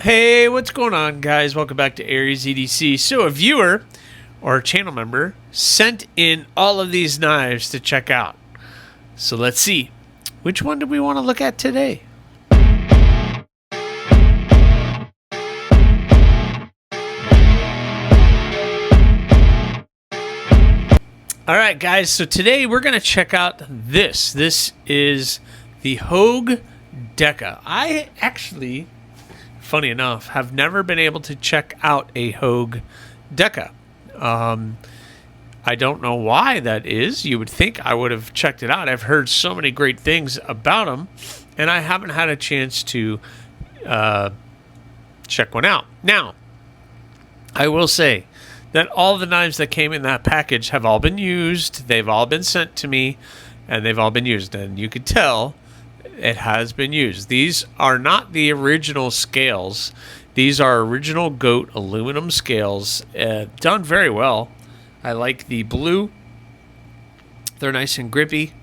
Hey, what's going on, guys? Welcome back to AriesEDC. So a viewer or a channel member sent in all of these knives to check out. So let's see. Which one do we want to look at today? All right, guys. So today we're going to check out this. This is the Hogue Deka. I actually, funny enough, have never been able to check out a Hogue Deka. I don't know why that is. You would think I would have checked it out. I've heard so many great things about them, and I haven't had a chance to check one out. Now, I will say that all the knives that came in that package have all been used. They've all been sent to me, and they've all been used. And you could tell it has been used. These are not the original scales. These are original goat aluminum scales, done very well. I like the blue. They're nice and grippy,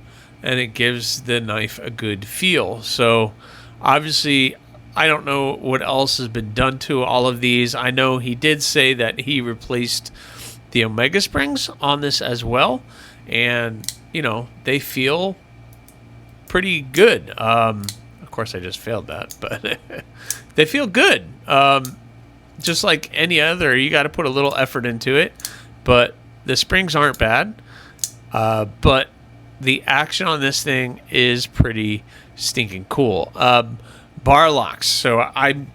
and it gives the knife a good feel. So obviously, I don't know what else has been done to all of these. I know he did say that he replaced the Omega springs on this as well, and you know, they feel pretty good. Of course, I just failed that, but they feel good. Just like any other, you got to put a little effort into it, but the springs aren't bad. But the action on this thing is pretty stinking cool. Bar locks. So I'm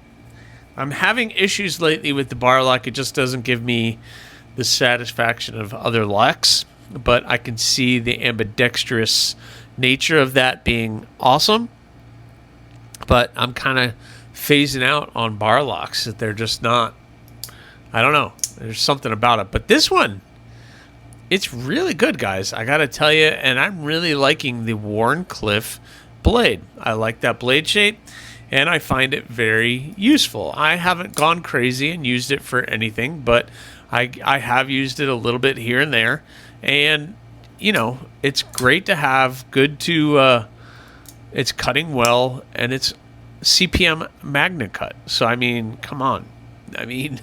having issues lately with the bar lock. It just doesn't give me the satisfaction of other locks, but I can see the ambidextrous nature of that being awesome. But I'm kind of phasing out on bar locks, that they're just not, I don't know, there's something about it. But this one, it's really good, guys, I gotta tell you. And I'm really liking the Wharncliffe blade. I like that blade shape, and I find it very useful. I haven't gone crazy and used it for anything, but I have used it a little bit here and there, and you know, it's great to have. Good to it's cutting well, and it's CPM Magna Cut. So I mean, come on, I mean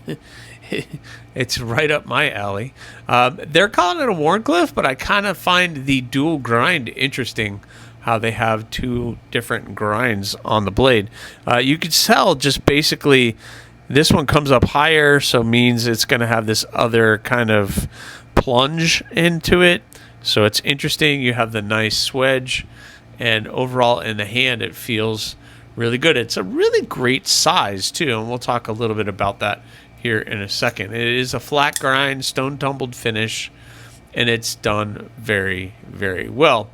it's right up my alley. They're calling it a Wharncliffe, but I kind of find the dual grind interesting, how they have two different grinds on the blade. You could tell just basically this one comes up higher, so means it's going to have this other kind of plunge into it. So it's interesting. You have the nice swedge, and overall in the hand it feels really good. It's a really great size too, and we'll talk a little bit about that here in a second. It is a flat grind, stone tumbled finish, and it's done very, very well.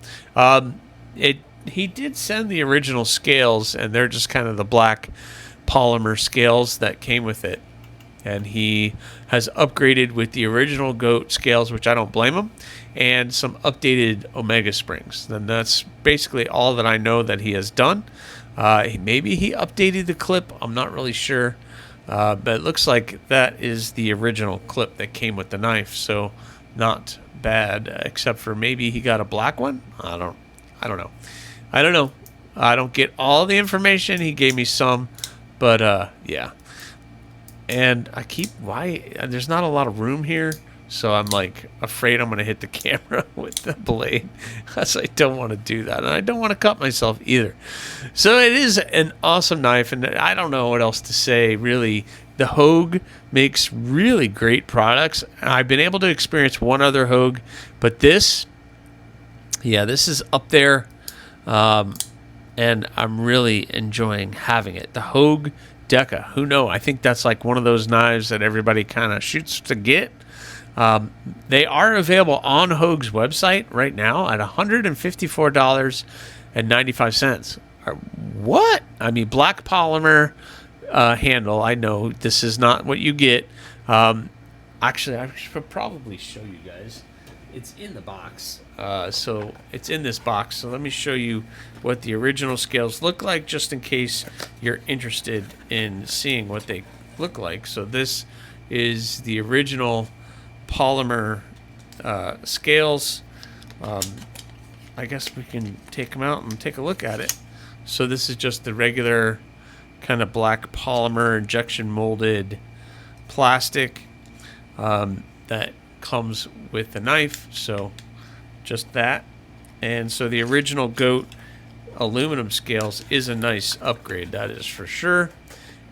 He did send the original scales, and they're just kind of the black polymer scales that came with it. And he has upgraded with the original goat scales, which I don't blame him, and some updated Omega springs. And that's basically all that I know that he has done. Maybe he updated the clip. I'm not really sure. But it looks like that is the original clip that came with the knife. So not bad, except for maybe he got a black one. I don't know. I don't get all the information. He gave me some, but yeah. And there's not a lot of room here, so I'm like afraid I'm going to hit the camera with the blade, because I don't want to do that, and I don't want to cut myself either. So it is an awesome knife, and I don't know what else to say, really. The Hogue makes really great products. I've been able to experience one other Hogue, but this is up there, and I'm really enjoying having it. The Hogue Deka. Who knows? I think that's like one of those knives that everybody kind of shoots to get. They are available on Hogue's website right now at $154.95. What? I mean, black polymer handle. I know this is not what you get. Actually, I should probably show you guys. It's in the box. So it's in this box. So let me show you what the original scales look like, just in case you're interested in seeing what they look like. So this is the original polymer scales. I guess we can take them out and take a look at it. So this is just the regular kind of black polymer injection molded plastic that comes with the knife. So just that. And so the original goat aluminum scales is a nice upgrade, that is for sure.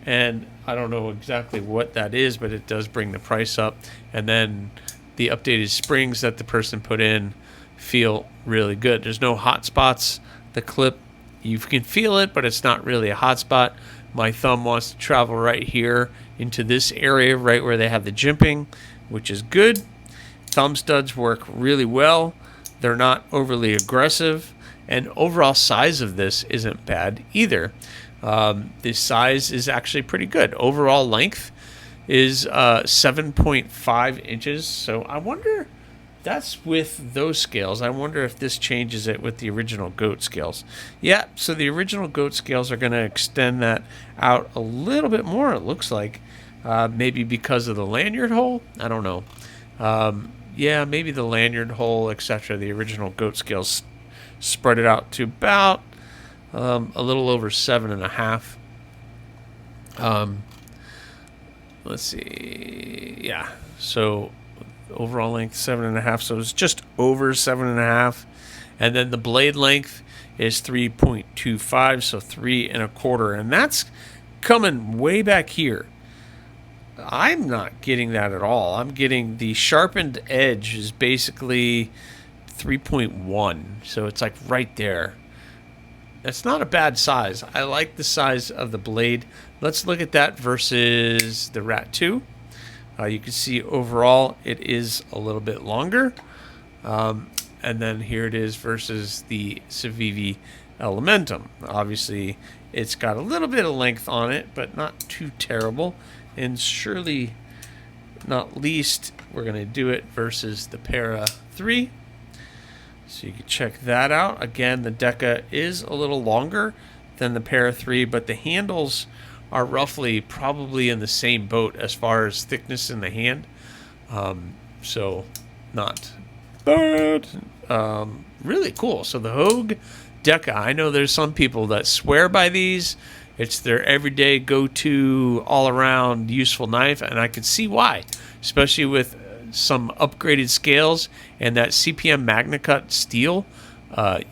And I don't know exactly what that is, but it does bring the price up. And then the updated springs that the person put in feel really good. There's no hot spots. The clip, you can feel it, but it's not really a hot spot. My thumb wants to travel right here into this area, right where they have the jimping, which is good. Thumb studs work really well. They're not overly aggressive, and overall size of this isn't bad either. The size is actually pretty good. Overall length is 7.5 inches. So I wonder, that's with those scales. I wonder if this changes it with the original goat scales. Yeah, so the original goat scales are going to extend that out a little bit more, it looks like. Maybe because of the lanyard hole? I don't know. Yeah, maybe the lanyard hole, etc. The original goat scales spread it out to about a little over 7.5. Let's see. Yeah, so overall length 7.5, so it's just over 7.5. And then the blade length is 3.25, so 3.25, and that's coming way back here. I'm not getting that at all. I'm getting the sharpened edge is basically 3.1, so it's like right there. That's not a bad size. I like the size of the blade. Let's look at that versus the Rat 2. You can see overall it is a little bit longer. And then here it is versus the Civivi Elementum. Obviously, it's got a little bit of length on it, but not too terrible. And surely not least, we're going to do it versus the Para 3. So you can check that out. Again, the Deka is a little longer than the Para 3, but the handles are roughly probably in the same boat as far as thickness in the hand. So not bad. Really cool. So the Hogue Deka, I know there's some people that swear by these. It's their everyday go-to, all-around useful knife, and I can see why, especially with some upgraded scales and that CPM MagnaCut steel.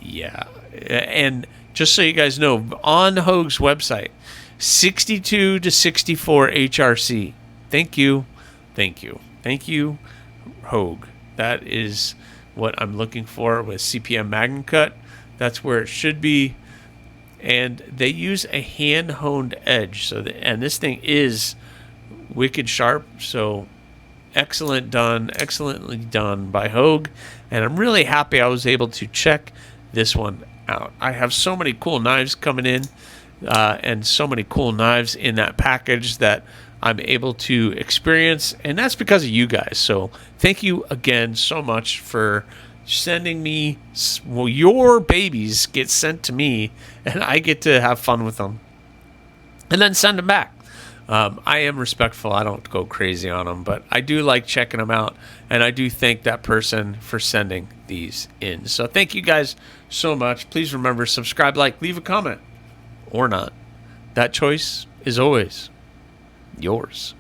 Yeah, and just so you guys know, on Hogue's website, 62 to 64 HRC. Thank you, thank you, thank you, Hogue. That is what I'm looking for with CPM MagnaCut. That's where it should be. And they use a hand-honed edge, and this thing is wicked sharp. So excellently done by Hogue, and I'm really happy I was able to check this one out. I have so many cool knives coming in, and so many cool knives in that package that I'm able to experience, and that's because of you guys. So thank you again so much for sending me. Well, your babies get sent to me, and I get to have fun with them and then send them back. I am respectful. I don't go crazy on them, but I do like checking them out, and I do thank that person for sending these in. So thank you guys so much. Please remember, subscribe, like, leave a comment, or not. That choice is always yours.